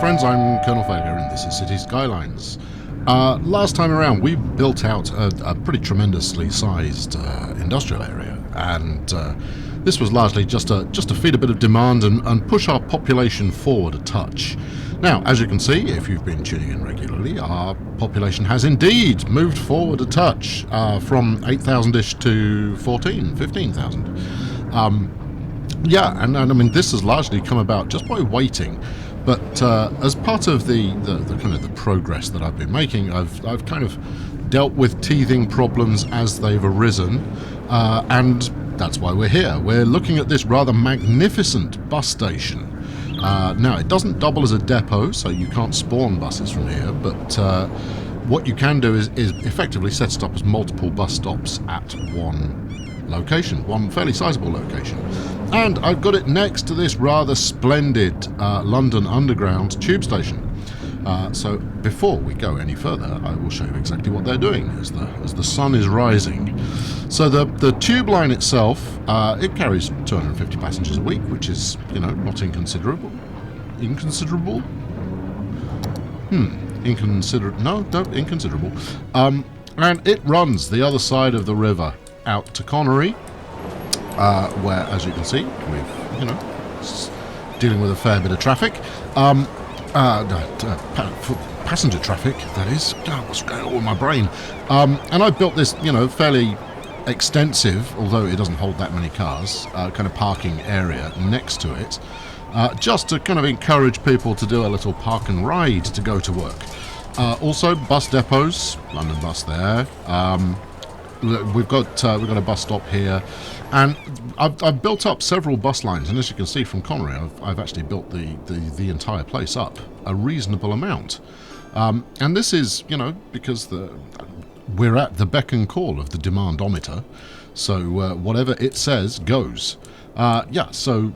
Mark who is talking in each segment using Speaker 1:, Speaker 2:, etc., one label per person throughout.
Speaker 1: friends, I'm Colonel Failure and this is Cities Skylines. Last time around we built out a pretty tremendously sized industrial area, and this was largely just to feed a bit of demand and push our population forward a touch. Now, as you can see, if you've been tuning in regularly, our population has indeed moved forward a touch from 8,000-ish to 15,000. Yeah, and I mean, this has largely come about just by waiting. But as part of the kind of the progress that I've been making, I've kind of dealt with teething problems as they've arisen, and that's why we're here. We're looking at this rather magnificent bus station. Now, it doesn't double as a depot, so you can't spawn buses from here, but what you can do is effectively set it up as multiple bus stops at one location, one fairly sizable location. And I've got it next to this rather splendid London Underground tube station. So before we go any further, I will show you exactly what they're doing as the sun is rising. So the tube line itself, it carries 250 passengers a week, which is, you know, not inconsiderable. Inconsiderable? Inconsiderable. And it runs the other side of the river out to Connery, where, as you can see, we've, you know, dealing with a fair bit of traffic. Passenger traffic, that is. What's going on with my brain? And I've built this, you know, fairly extensive, although it doesn't hold that many cars, kind of parking area next to it, just to kind of encourage people to do a little park and ride to go to work. Also, bus depots, London Bus there. We've got a bus stop here, and I've built up several bus lines, and as you can see from Connery, I've actually built the entire place up a reasonable amount. And this is, you know, because we're at the beck and call of the demandometer, so whatever it says goes. Yeah, so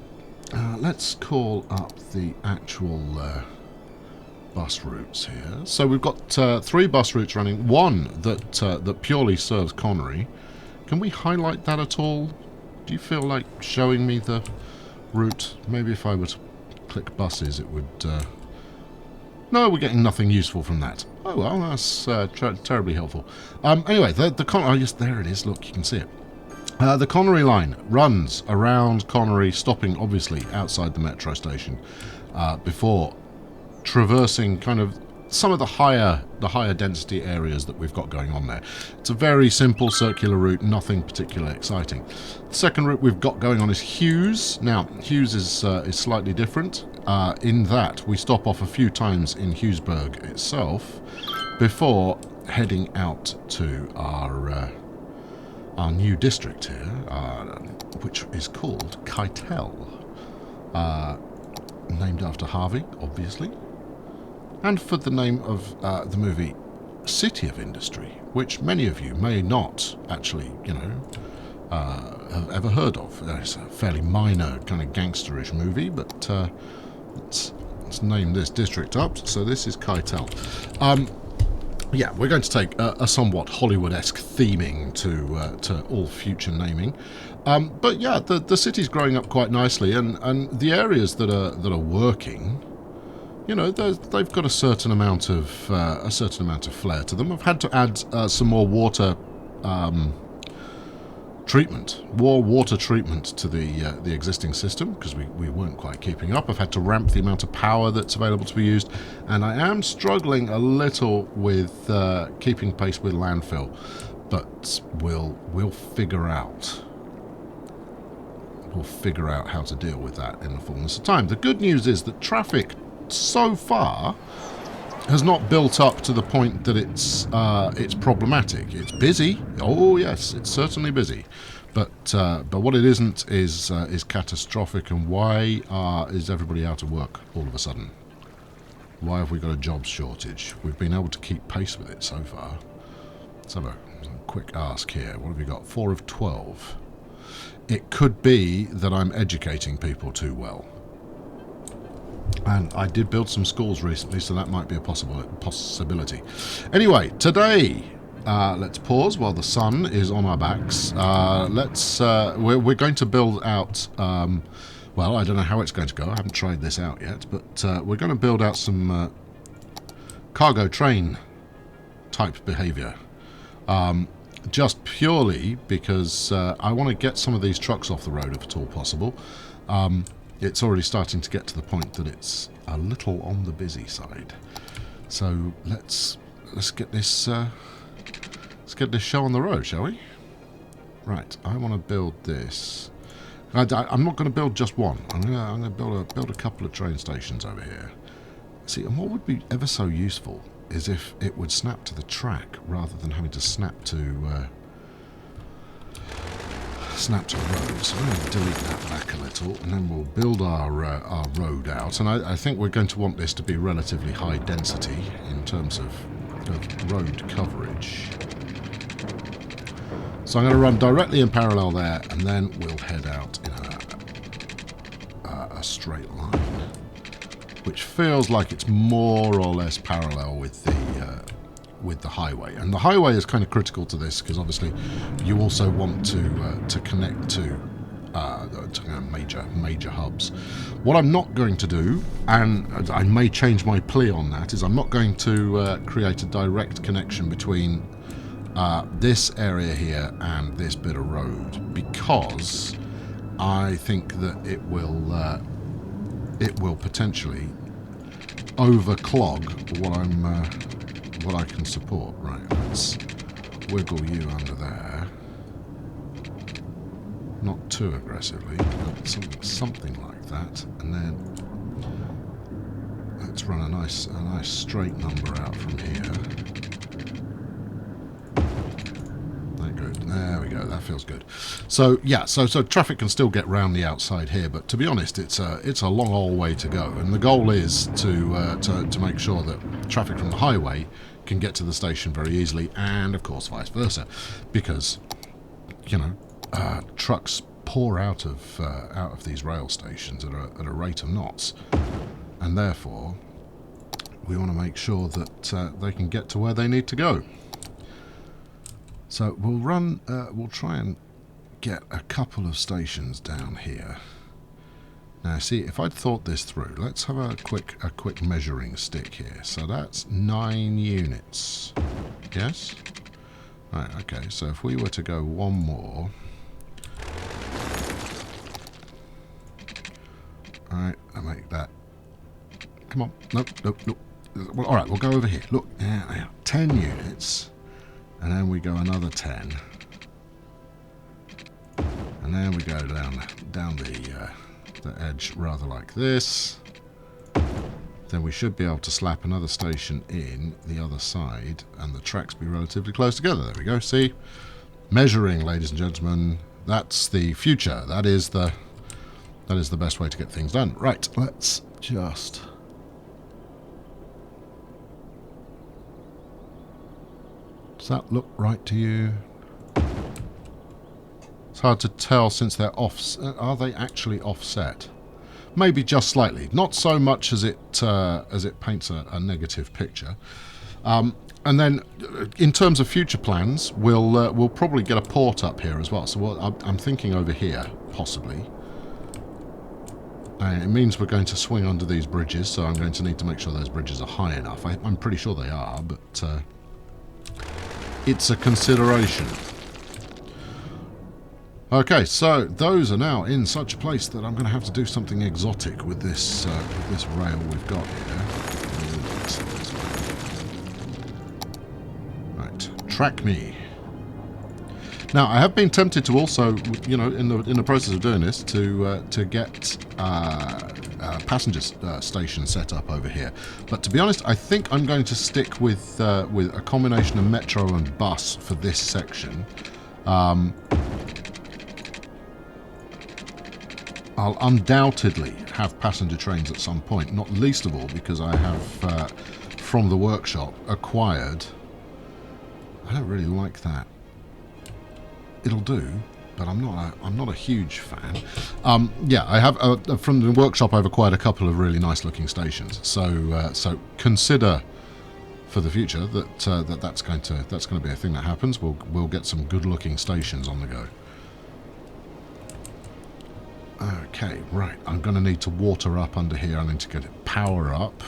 Speaker 1: let's call up the actual bus routes here. So we've got 3 bus routes running. One that purely serves Connery. Can we highlight that at all? Do you feel like showing me the route? Maybe if I were to click buses, it would... No, we're getting nothing useful from that. Oh well, that's terribly helpful. Anyway, oh yes, there it is. Look, you can see it. The Connery line runs around Connery, stopping obviously outside the metro station before traversing kind of some of the higher density areas that we've got going on there. It's a very simple circular route, nothing particularly exciting. The second route we've got going on is Hughes. Now, Hughes is slightly different in that we stop off a few times in Hughesburg itself before heading out to our new district here, which is called Keitel, named after Harvey, obviously. And for the name of the movie City of Industry, which many of you may not actually, you know, have ever heard of. It's a fairly minor kind of gangsterish movie, but let's name this district up. So this is Keitel. Yeah, we're going to take a somewhat Hollywood-esque theming to all future naming. But yeah, the city's growing up quite nicely, and the areas that are working, you know, they've got a certain amount of flair to them. I've had to add some more water treatment to the existing system because we weren't quite keeping up. I've had to ramp the amount of power that's available to be used, and I am struggling a little with keeping pace with landfill, but we'll figure out. We'll figure out how to deal with that in the fullness of time. The good news is that traffic so far has not built up to the point that it's problematic. It's busy. Oh yes, it's certainly busy, but what it isn't is catastrophic. And why is everybody out of work all of a sudden? Why have we got a jobs shortage? We've been able to keep pace with it so far. Let's have a quick ask here. What have we got? 4 of 12. It could be that I'm educating people too well. And I did build some schools recently, so that might be a possibility. Anyway, today, let's pause while the sun is on our backs. We're going to build out well, I don't know how it's going to go. I haven't tried this out yet, but we're going to build out some cargo train type behavior. Just purely because I want to get some of these trucks off the road if at all possible. It's already starting to get to the point that it's a little on the busy side. So let's get this show on the road, shall we? Right, I want to build this. I'm not going to build just one. I'm going to build a couple of train stations over here. See, and what would be ever so useful is if it would snap to the track rather than having to snap to road. So I'm going to delete that back a little, and then we'll build our road out. And I think we're going to want this to be relatively high density in terms of road coverage. So I'm going to run directly in parallel there, and then we'll head out in a straight line, which feels like it's more or less parallel with the highway. And the highway is kind of critical to this because obviously you also want to connect to major hubs. What I'm not going to do, and I may change my plea on that, is I'm not going to create a direct connection between this area here and this bit of road, because I think that it will potentially overclog what I can support. Right, let's wiggle you under there, not too aggressively, but something like that, and then let's run a nice straight number out from here. There we go, that feels good. So yeah, so traffic can still get round the outside here, but to be honest, it's a long old way to go, and the goal is to make sure that traffic from the highway can get to the station very easily, and of course vice versa, because trucks pour out of these rail stations at a rate of knots, and therefore we want to make sure that they can get to where they need to go. So we'll try and get a couple of stations down here. Now see, if I'd thought this through, let's have a quick measuring stick here. So that's 9 units. Yes? Right, okay, so if we were to go one more. Alright, I'll make that. Come on. Nope. Well, alright, we'll go over here. Look, yeah, 10 units. And then we go another 10. And then we go down the edge rather like this. Then we should be able to slap another station in the other side and the tracks be relatively close together. There we go. See? Measuring, ladies and gentlemen. That's the future. That is the best way to get things done. Right, let's just... Does that look right to you? It's hard to tell since they're off. Are they actually offset? Maybe just slightly. Not so much as it paints a negative picture. And then, in terms of future plans, we'll probably get a port up here as well. So I'm thinking over here, possibly. And it means we're going to swing under these bridges, so I'm going to need to make sure those bridges are high enough. I'm pretty sure they are, but... it's a consideration. Okay, so those are now in such a place that I'm going to have to do something exotic with this rail we've got here. Right, track me. Now, I have been tempted to also, in the process of doing this, to get passenger station set up over here. But to be honest, I think I'm going to stick with a combination of metro and bus for this section. I'll undoubtedly have passenger trains at some point, not least of all because I have, from the workshop, acquired... I don't really like that. It'll do, but I'm not a huge fan. Yeah, I have from the workshop. I've acquired a couple of really nice looking stations. So consider for the future that that's going to be a thing that happens. We'll get some good looking stations on the go. Okay, right. I'm going to need to water up under here. I need to get it power up.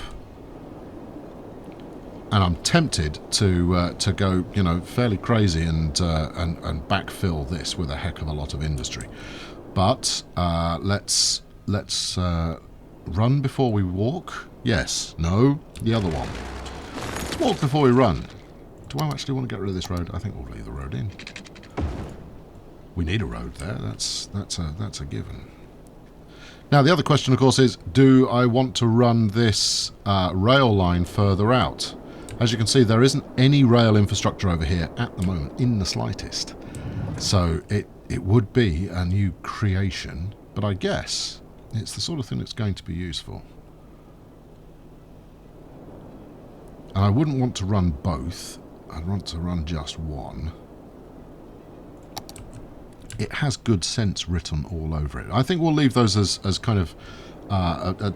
Speaker 1: And I'm tempted to go, you know, fairly crazy and backfill this with a heck of a lot of industry. But let's run before we walk. Yes, no, the other one. Let's walk before we run. Do I actually want to get rid of this road? I think we'll leave the road in. We need a road there. That's a given. Now the other question, of course, is: do I want to run this rail line further out? As you can see, there isn't any rail infrastructure over here at the moment, in the slightest. So it would be a new creation, but I guess it's the sort of thing that's going to be useful. And I wouldn't want to run both. I'd want to run just one. It has good sense written all over it. I think we'll leave those as kind of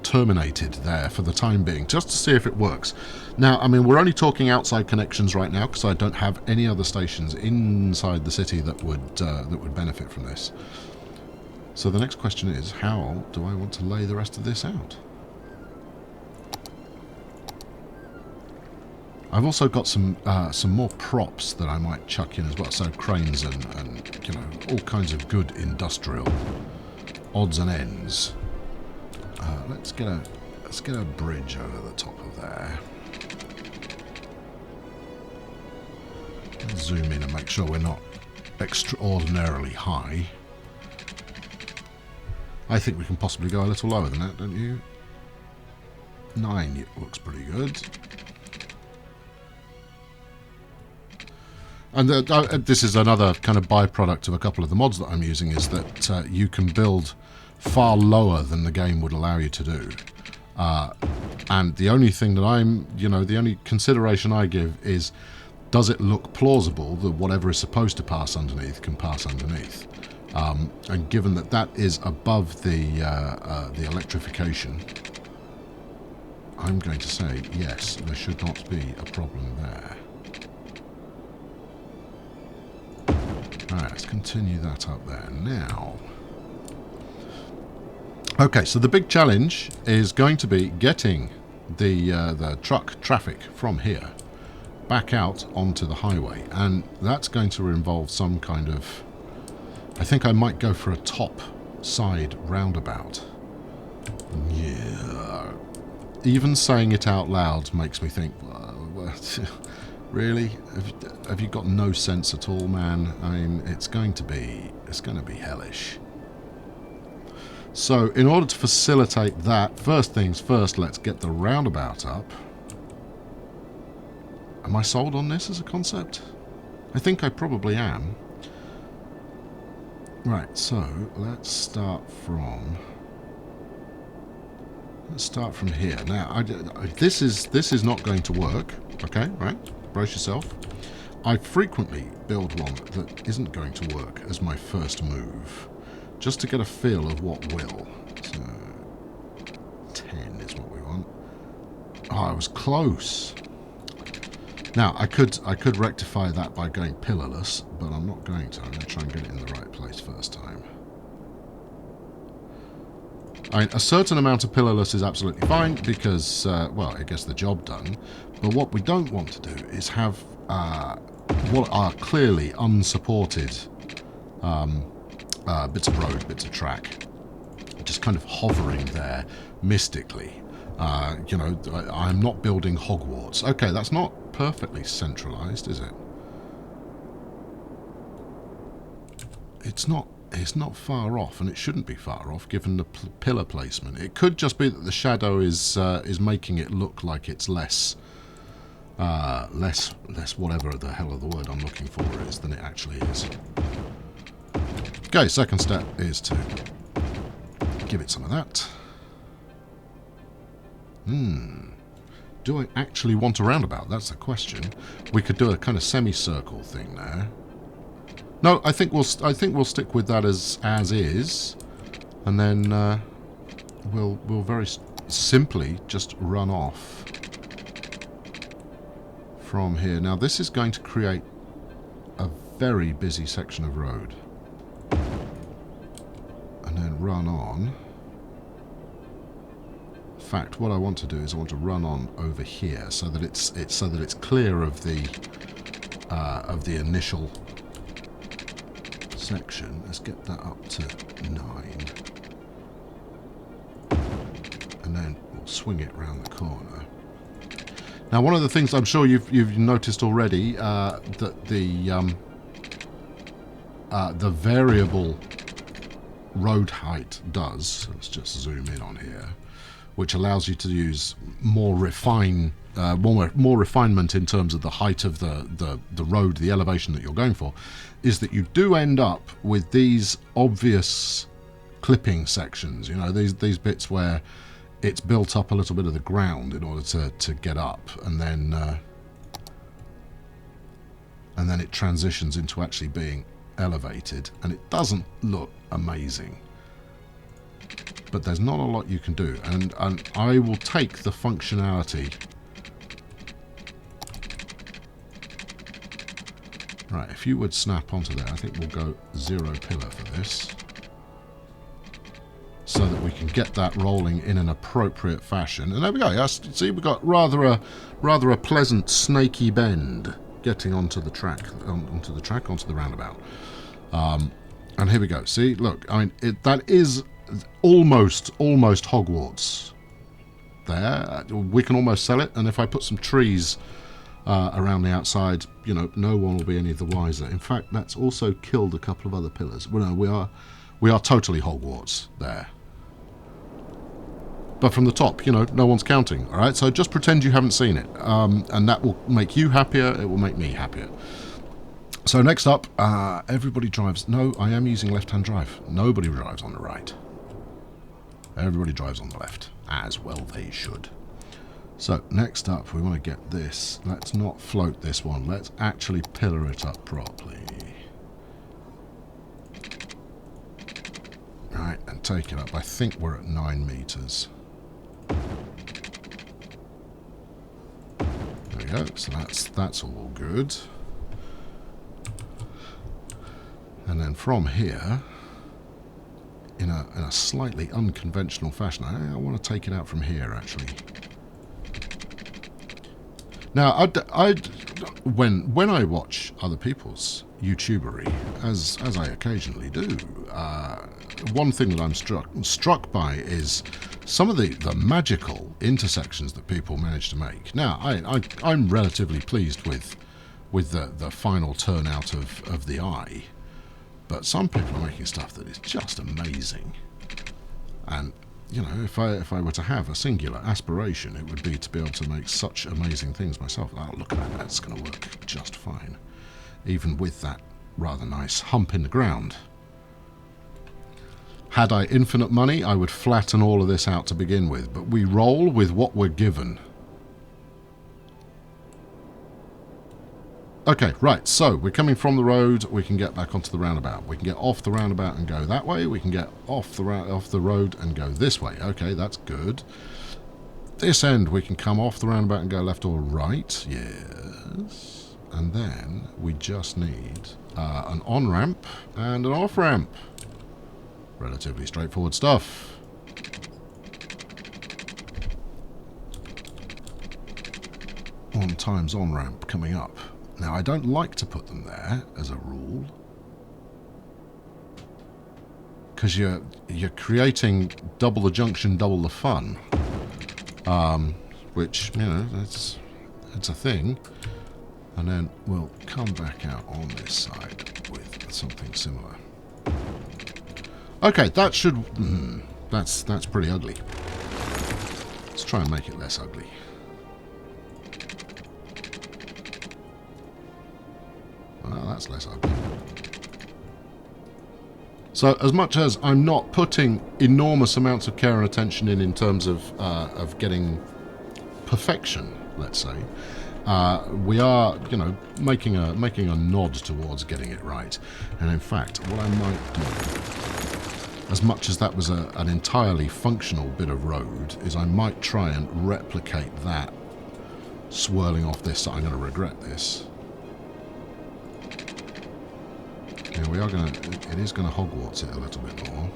Speaker 1: terminated there for the time being, just to see if it works. Now, I mean, we're only talking outside connections right now because I don't have any other stations inside the city that would benefit from this. So the next question is, how do I want to lay the rest of this out? I've also got some more props that I might chuck in as well, so cranes and you know, all kinds of good industrial odds and ends. Let's get a bridge over the top of there. Let's zoom in and make sure we're not extraordinarily high. I think we can possibly go a little lower than that, don't you? 9 looks pretty good. And this is another kind of byproduct of a couple of the mods that I'm using, is that you can build far lower than the game would allow you to do. And the only thing that the only consideration I give is, does it look plausible that whatever is supposed to pass underneath can pass underneath? And given that that is above the electrification, I'm going to say yes, there should not be a problem there. Alright, let's continue that up there now. Okay, so the big challenge is going to be getting the truck traffic from here back out onto the highway, and that's going to involve some kind of... I think I might go for a top side roundabout. Yeah. Even saying it out loud makes me think, really? Have you got no sense at all, man? I mean, it's going to be hellish. So, in order to facilitate that, first things first, let's get the roundabout up. Am I sold on this as a concept? I think I probably am. Right, so let's start from here. Now, this is not going to work. Okay, right? Brace yourself. I frequently build one that isn't going to work as my first move, just to get a feel of what will. So 10 is what we want. Oh, I was close. Now, I could rectify that by going pillarless, but I'm not going to. I'm going to try and get it in the right place first time. I mean, a certain amount of pillarless is absolutely fine because, well, it gets the job done. But what we don't want to do is have what are clearly unsupported bits of road, bits of track, just kind of hovering there mystically. You know, I'm not building Hogwarts. Okay, that's not perfectly centralized, is it? It's not far off, and it shouldn't be far off given the pillar placement. It could just be that the shadow is making it look like it's less whatever the hell of the word I'm looking for is than it actually is. Okay, second step is to give it some of that. Do I actually want a roundabout? That's the question. We could do a kind of semicircle thing there. No, I think we'll stick with that as is, and then we'll very simply just run off from here. Now this is going to create a very busy section of road. and then run on. In fact, what I want to do is I want to run on over here so that it's clear of the initial section. Let's get that up to 9, and then we'll swing it round the corner. Now, one of the things I'm sure you've noticed already that the variable road height does. Let's just zoom in on here, which allows you to use more refinement in terms of the height of the road, the elevation that you're going for, is that you do end up with these obvious clipping sections. You know, these bits where it's built up a little bit of the ground in order to get up, and then it transitions into actually being elevated, and it doesn't look amazing. But there's not a lot you can do, and I will take the functionality. Right, if you would snap onto there, I think we'll go 0 pillar for this, so that we can get that rolling in an appropriate fashion. And there we go. Yes, see, we've got rather a pleasant snaky bend getting onto the track, onto the roundabout. And here we go. See, look, I mean, that is almost Hogwarts there. We can almost sell it, and if I put some trees around the outside, you know, no one will be any the wiser. In fact, that's also killed a couple of other pillars. Well, no, we are totally Hogwarts there. But from the top, you know, no one's counting. All right, so just pretend you haven't seen it, and that will make you happier. It will make me happier. So next up, everybody drives. No, I am using left-hand drive. Nobody drives on the right. Everybody drives on the left, as well they should. So next up, we want to get this. Let's not float this one. Let's actually pillar it up properly. Right, and take it up. I think we're at 9 meters. There we go. So that's all good. And then from here, in a slightly unconventional fashion, I want to take it out from here, actually. Now, when I watch other people's YouTubery, as I occasionally do, one thing that I'm struck by is some of the magical intersections that people manage to make. Now, I'm relatively pleased with the final turnout of the eye. But some people are making stuff that is just amazing. And, you know, if I were to have a singular aspiration, it would be to be able to make such amazing things myself. Oh, look at that. That's going to work just fine. Even with that rather nice hump in the ground. Had I infinite money, I would flatten all of this out to begin with. But we roll with what we're given. Okay, right, so we're coming from the road, we can get back onto the roundabout. We can get off the roundabout and go that way. We can get off the road and go this way. Okay, that's good. This end, we can come off the roundabout and go left or right. Yes. And then we just need an on-ramp and an off-ramp. Relatively straightforward stuff. On times on-ramp coming up. Now, I don't like to put them there, as a rule, because you're creating double the junction, double the fun, which, you know, it's a thing. And then we'll come back out on this side with something similar. Okay, that should... that's pretty ugly. Let's try and make it less ugly. Well, that's less ugly. So, as much as I'm not putting enormous amounts of care and attention in terms of getting perfection, let's say, we are, you know, making a nod towards getting it right. And in fact, what I might do, as much as that was an entirely functional bit of road, is I might try and replicate that swirling off this. So I'm going to regret this. Yeah, it is going to Hogwarts it a little bit more.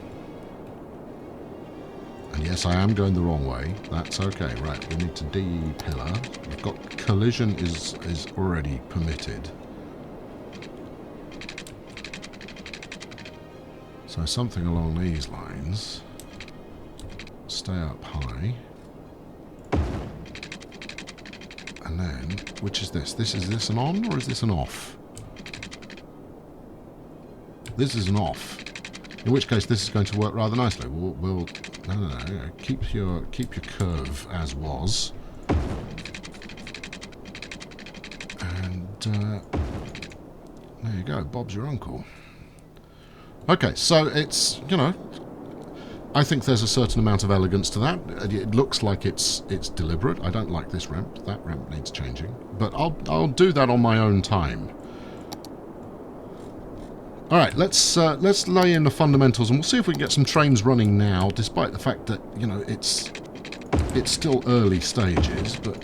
Speaker 1: And yes, I am going the wrong way. That's okay. Right, we need to de-pillar. We've got collision is already permitted. So something along these lines. Stay up high. And then, which is this? Is this an on or is this an off? This is an off. In which case, this is going to work rather nicely. We'll no. Keep your curve as was. And there you go. Bob's your uncle. Okay, so it's, you know, I think there's a certain amount of elegance to that. It looks like it's deliberate. I don't like this ramp. That ramp needs changing. But I'll do that on my own time. All right, let's lay in the fundamentals, and we'll see if we can get some trains running now, despite the fact that, you know, it's still early stages. But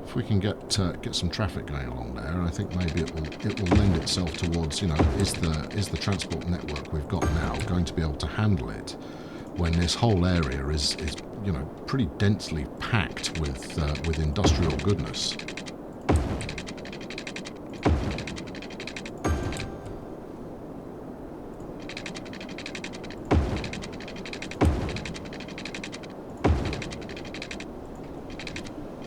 Speaker 1: if we can get some traffic going along there, I think maybe it will lend itself towards, you know, is the transport network we've got now going to be able to handle it when this whole area is you know, pretty densely packed with industrial goodness.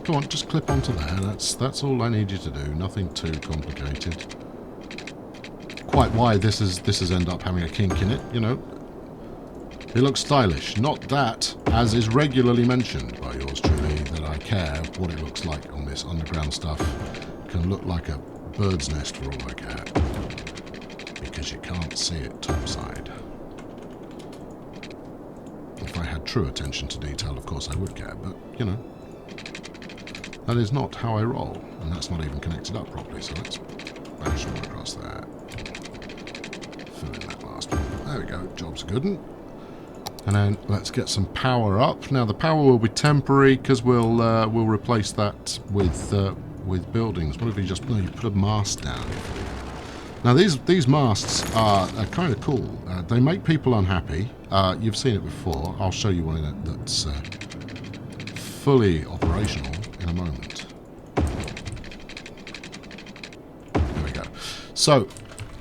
Speaker 1: Come on, just clip onto there. That's all I need you to do. Nothing too complicated. Quite why this is end up having a kink in it, you know. It looks stylish. Not that, as is regularly mentioned by yours truly, that I care what it looks like on this underground stuff. It can look like a bird's nest for all I care. Because you can't see it topside. If I had true attention to detail, of course I would care, but, you know. That is not how I roll, and that's not even connected up properly, so let's bash one across there. Fill in that last one. There we go, job's a good one. And then let's get some power up. Now the power will be temporary, because we'll replace that with buildings. What if you just, no, you put a mast down. Now these masts are kind of cool. They make people unhappy. You've seen it before. I'll show you one that's fully operational in a moment. There we go. So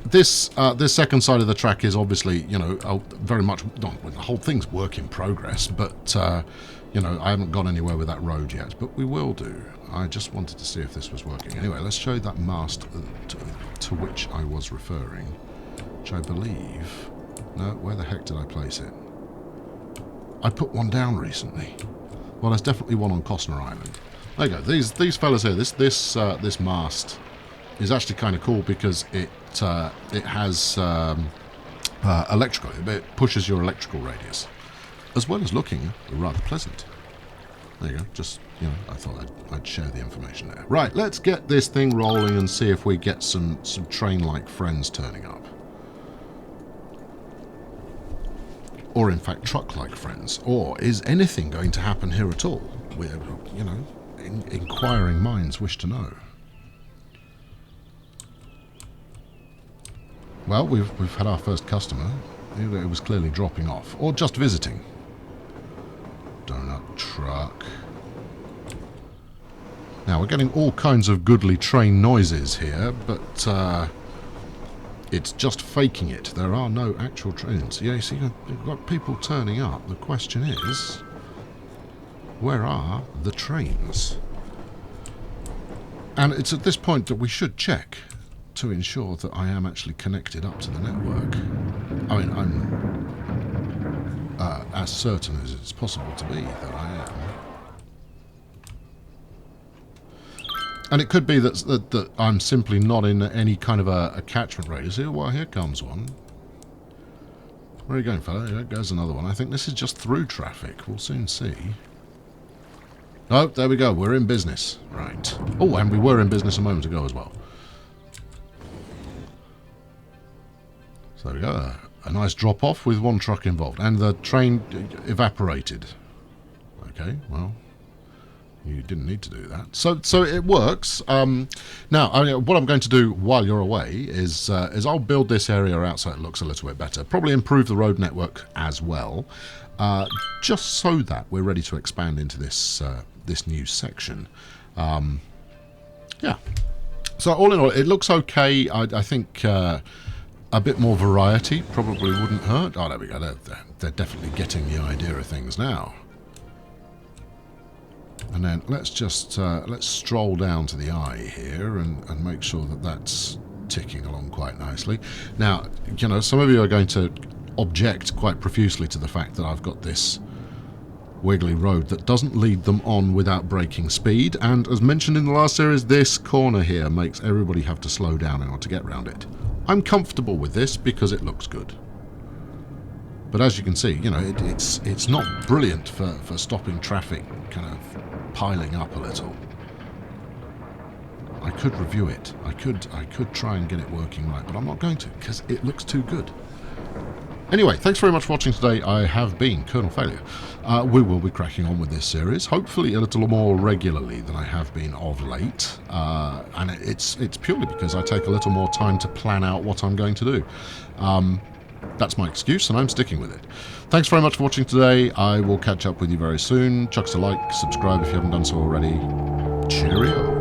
Speaker 1: this second side of the track is obviously, you know, very much, not, the whole thing's work in progress, but you know, I haven't gone anywhere with that road yet, but we will do. I just wanted to see if this was working. Anyway, let's show you that mast to which I was referring, which I believe, no, where the heck did I place it? I put one down recently. Well, there's definitely one on Costner Island. There you go. These fellas here. This mast is actually kind of cool because it has electrical. It pushes your electrical radius, as well as looking rather pleasant. There you go. Just, you know, I thought I'd share the information there. Right. Let's get this thing rolling and see if we get some train-like friends turning up. Or, in fact, truck-like friends. Or is anything going to happen here at all? We're, you know, inquiring minds wish to know. Well, we've had our first customer. It was clearly dropping off. Or just visiting. Donut truck. Now, we're getting all kinds of goodly train noises here, but it's just faking it. There are no actual trains. Yeah, you see, you've got people turning up. The question is, where are the trains? And it's at this point that we should check to ensure that I am actually connected up to the network. I mean, I'm as certain as it's possible to be that I am. And it could be that I'm simply not in any kind of a catchment radius. Well, here comes one. Where are you going, fella? There goes another one. I think this is just through traffic. We'll soon see. Oh, there we go. We're in business. Right. Oh, and we were in business a moment ago as well. So there we go. A nice drop-off with one truck involved. And the train evaporated. Okay, well, You didn't need to do that. So it works. Now, what I'm going to do while you're away is I'll build this area out so it looks a little bit better. Probably improve the road network as well, just so that we're ready to expand into this this new section. Yeah. So all in all, it looks okay. I think a bit more variety probably wouldn't hurt. Oh, there we go. They're definitely getting the idea of things now. And then let's just let's stroll down to the eye here and make sure that that's ticking along quite nicely. Now, you know, some of you are going to object quite profusely to the fact that I've got this wiggly road that doesn't lead them on without breaking speed, and as mentioned in the last series, this corner here makes everybody have to slow down in order to get around it. I'm comfortable with this because it looks good. But as you can see, you know, it's not brilliant for stopping traffic kind of piling up a little. I could review it. I could try and get it working right, but I'm not going to because it looks too good. Anyway, thanks very much for watching today. I have been Colonel Failure. We will be cracking on with this series, hopefully a little more regularly than I have been of late. And it's purely because I take a little more time to plan out what I'm going to do. That's my excuse, and I'm sticking with it. Thanks very much for watching today. I will catch up with you very soon. Chuck us a like, subscribe if you haven't done so already. Cheerio.